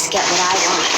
always get what I want.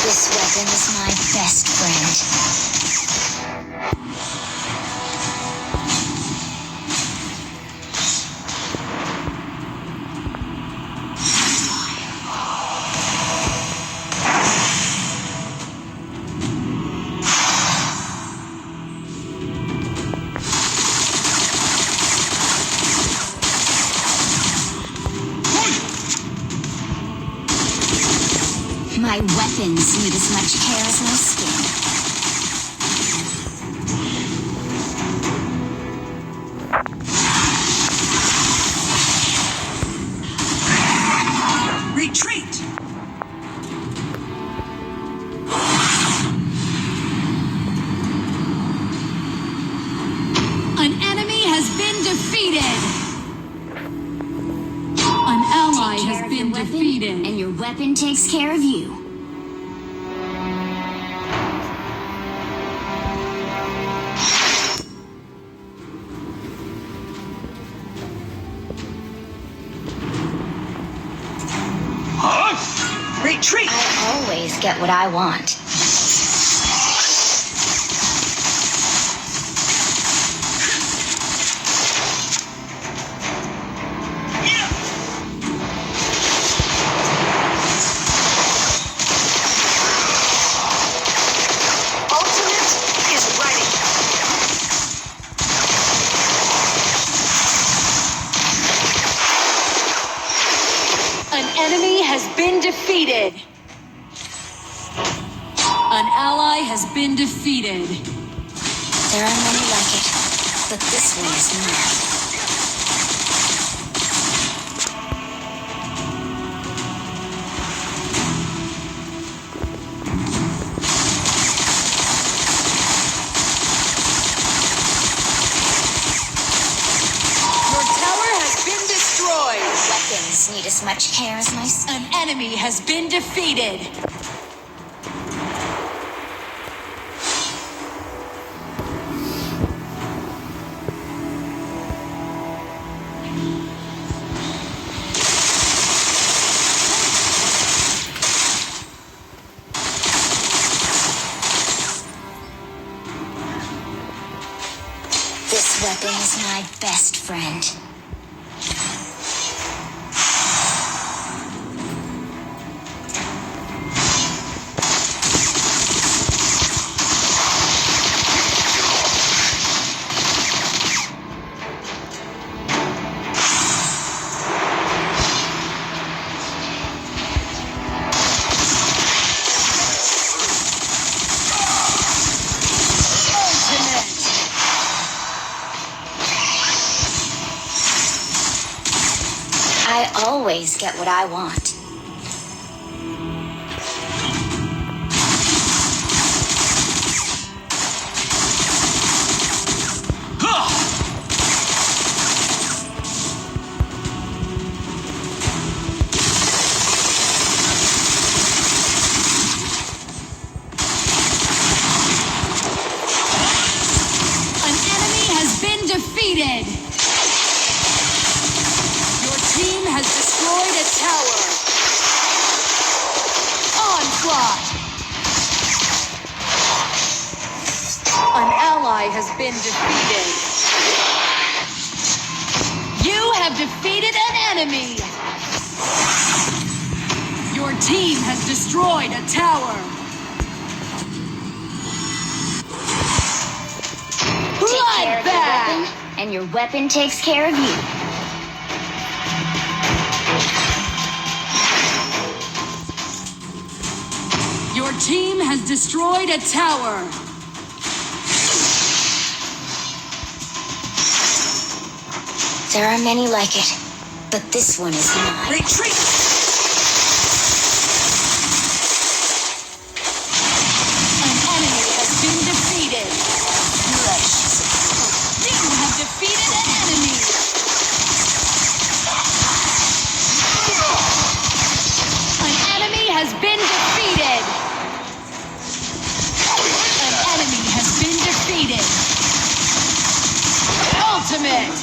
This weapon is my best friend. My weapons need as much care as my skin. Retreat! An enemy has been defeated! An ally has been defeated. And your weapon takes care of you. Retreat! I always get what I want. Ultimate is ready. An enemy has been defeated. An ally has been defeated. There are many like it, but this one is mine. Your tower has been destroyed. Weapons need as much care as my skin. An enemy has been defeated. This weapon is my best friend. I always get what I want. An enemy has been defeated. Your team has destroyed a tower. Onslaught. An ally has been defeated. You have defeated an enemy. Your team has destroyed a tower. Take care of your Bloodbath! weapon, and your weapon takes care of you. Your team has destroyed a tower. There are many like it, but this one is mine. Retreat! An enemy has been defeated. You have defeated an enemy. An enemy has been defeated. An enemy has been defeated. Ultimate.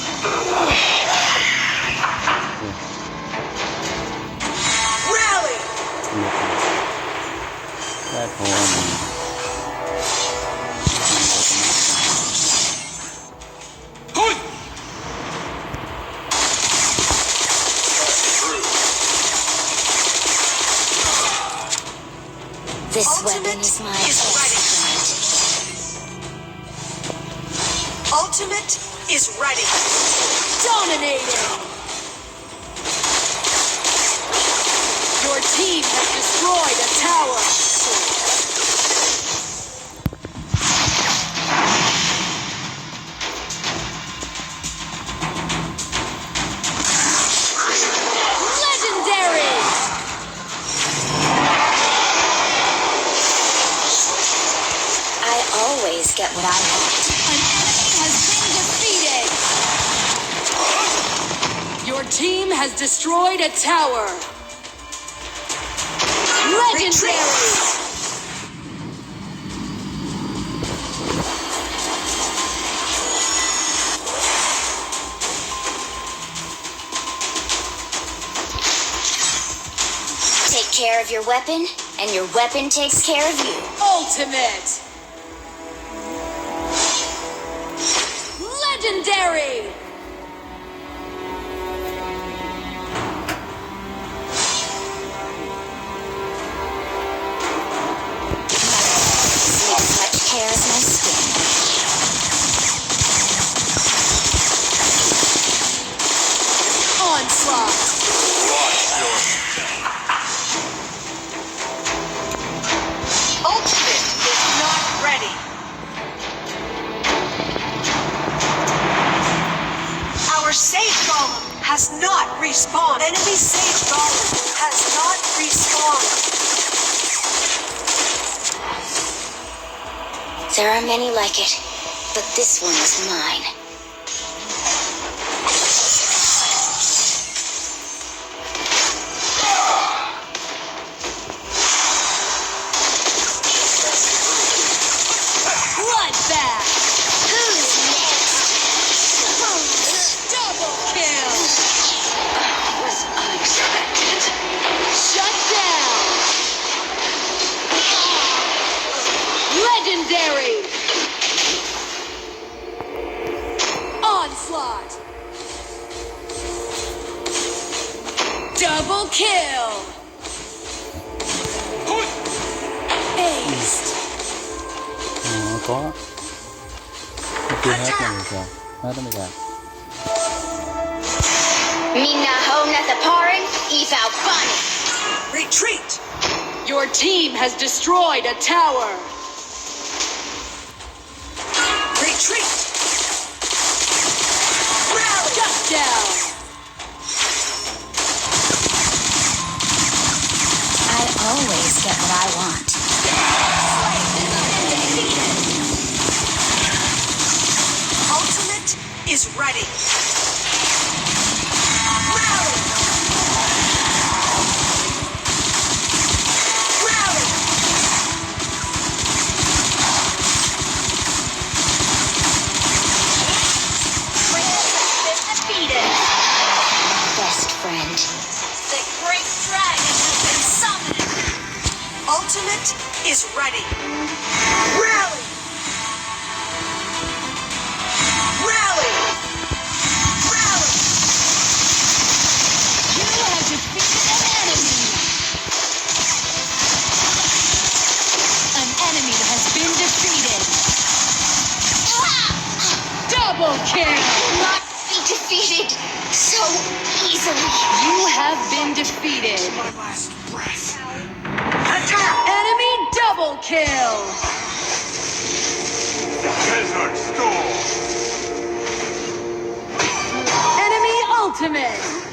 Rally! ได้โทรมา This weapon is my Ultimate is ready. Dominating. Your team has destroyed a tower. Legendary. I always get what I want. An enemy has been defeated. Your team has destroyed a tower. Legendary. Take care of your weapon, and your weapon takes care of you. Ultimate. Legendary. Need as much care as my skin. Onslaught. Ultimate is not ready. Our Sage Golem has not respawned. Enemy Sage Golem has not respawned. There are many like it, but this one is mine. Bloodbath. Who's next? Double kill. Was unexpected. Shut down. Legendary. Onslaught. Double kill. Aced. อ๋อก็เมื่อกี้แฮกยังไงจ๊ะแฮกต้องไปกัน Mina ho na the parin, eve out bunny. Retreat! Your team has destroyed a tower. Retreat! Rally! Shut down. I always get what I want. Ultimate is ready. Rally! Rally! Defeated. Best friend. The great dragon has been summoned. Ultimate is ready. Rally! Rally! Rally! You have defeated an enemy. An enemy has been defeated. Double kill. Not be defeated so easily. You have been defeated. My last breath. Attack! Enemy double kill. Desert Storm! Enemy ultimate.